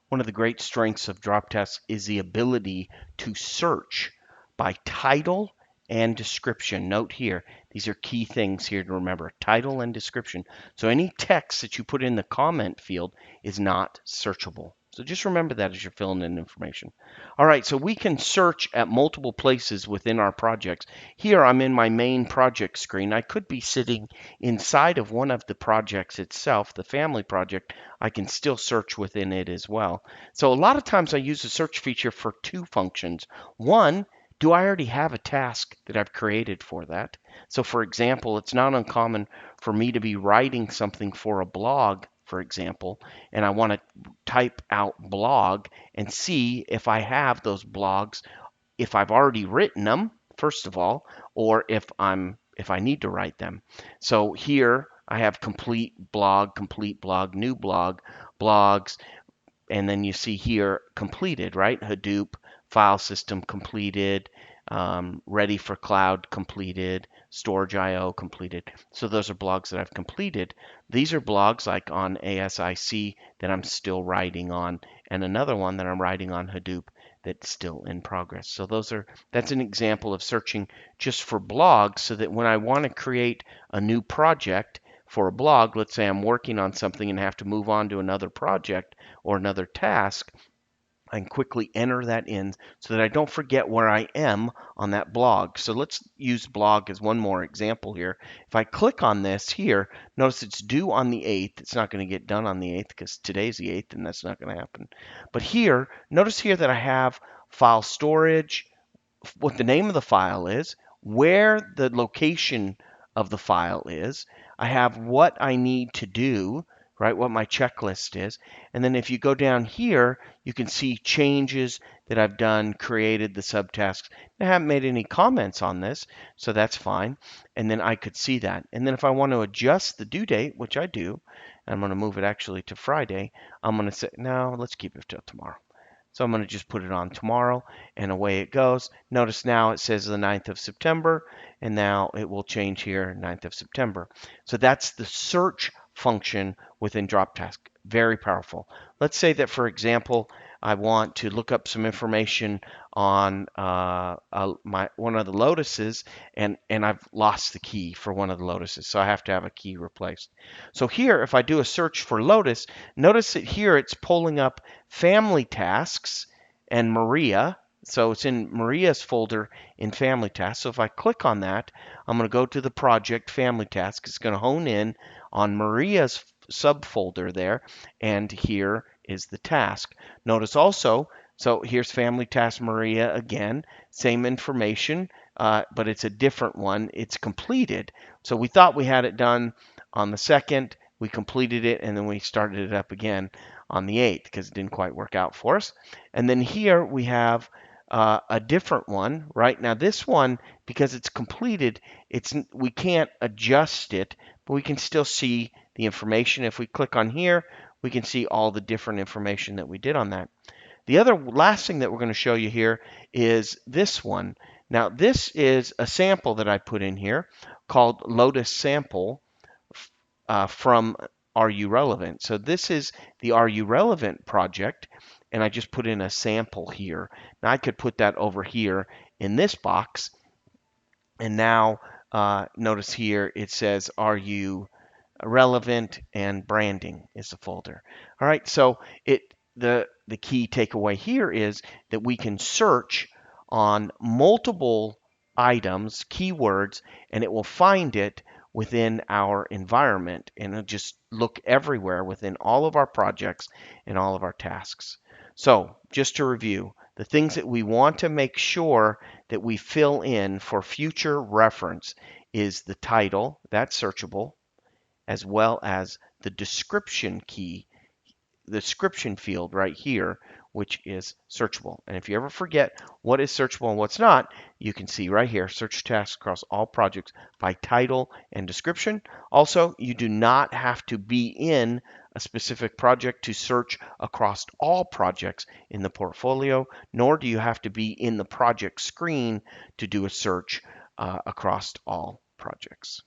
One of the great strengths of DropTask is the ability to search by title and description. Note here, these are key things here to remember, title and description. So any text that you put in the comment field is not searchable. So just remember that as you're filling in information. All right, so we can search at multiple places within our projects. Here I'm in my main project screen. I could be sitting inside of one of the projects itself, the family project. I can still search within it as well. So a lot of times I use the search feature for two functions. One, do I already have a task that I've created for that? So for example, it's not uncommon for me to be writing something for a blog, for example, and I want to type out blog and see if I have those blogs, if I've already written them, first of all, or if I need to write them. So here I have complete blog, new blog, blogs, and then you see here completed, right? Hadoop file system completed, ready for cloud completed, storage IO completed. So those are blogs that I've completed. These are blogs like on ASIC that I'm still writing on, and another one that I'm writing on Hadoop that's still in progress. So that's an example of searching just for blogs, so that when I want to create a new project for a blog, let's say I'm working on something and have to move on to another project or another task, I can quickly enter that in so that I don't forget where I am on that blog. So let's use blog as one more example here. If I click on this here, notice it's due on the 8th. It's not going to get done on the 8th because today's the 8th and that's not going to happen. But here, notice here that I have file storage, what the name of the file is, where the location of the file is. I have what I need to do, right? What my checklist is. And then if you go down here, you can see changes that I've done, created the subtasks. I haven't made any comments on this, so that's fine. And then I could see that. And then if I want to adjust the due date, which I do, and I'm going to move it actually to Friday, I'm going to say, no, let's keep it till tomorrow. So I'm going to just put it on tomorrow, and away it goes. Notice now it says the 9th of September, and now it will change here, 9th of September. So that's the search function within DropTask. Very powerful. Let's say that, for example, I want to look up some information on one of the lotuses, and I've lost the key for one of the lotuses, so I have to have a key replaced. So here, if I do a search for lotus, notice that here it's pulling up family tasks and Maria. So it's in Maria's folder in family tasks. So if I click on that, I'm going to go to the project family task. It's going to hone in on Maria's subfolder there, and here is the task. Notice also, so here's family task Maria again, same information, but it's a different one. It's completed. So we thought we had it done on the 2nd. We completed it, and then we started it up again on the 8th because it didn't quite work out for us. And then here we have a different one, right? Now this one, because it's completed, we can't adjust it, but we can still see the information. If we click on here, we can see all the different information that we did on that. The other last thing that we're going to show you here is this one. Now this is a sample that I put in here called Lotus Sample from Are You Relevant? So this is the Are You Relevant project, and I just put in a sample here. Now I could put that over here in this box, and now notice here it says Are You Relevant, and branding is the folder. All right, so the key takeaway here is that we can search on multiple items, keywords, and it will find it within our environment, and it'll just look everywhere within all of our projects and all of our tasks. So just to review, the things that we want to make sure that we fill in for future reference is the title, that's searchable, as well as the description key, the description field right here, which is searchable. And if you ever forget what is searchable and what's not, you can see right here, search tasks across all projects by title and description. Also, you do not have to be in a specific project to search across all projects in the portfolio, nor do you have to be in the project screen to do a search across all projects.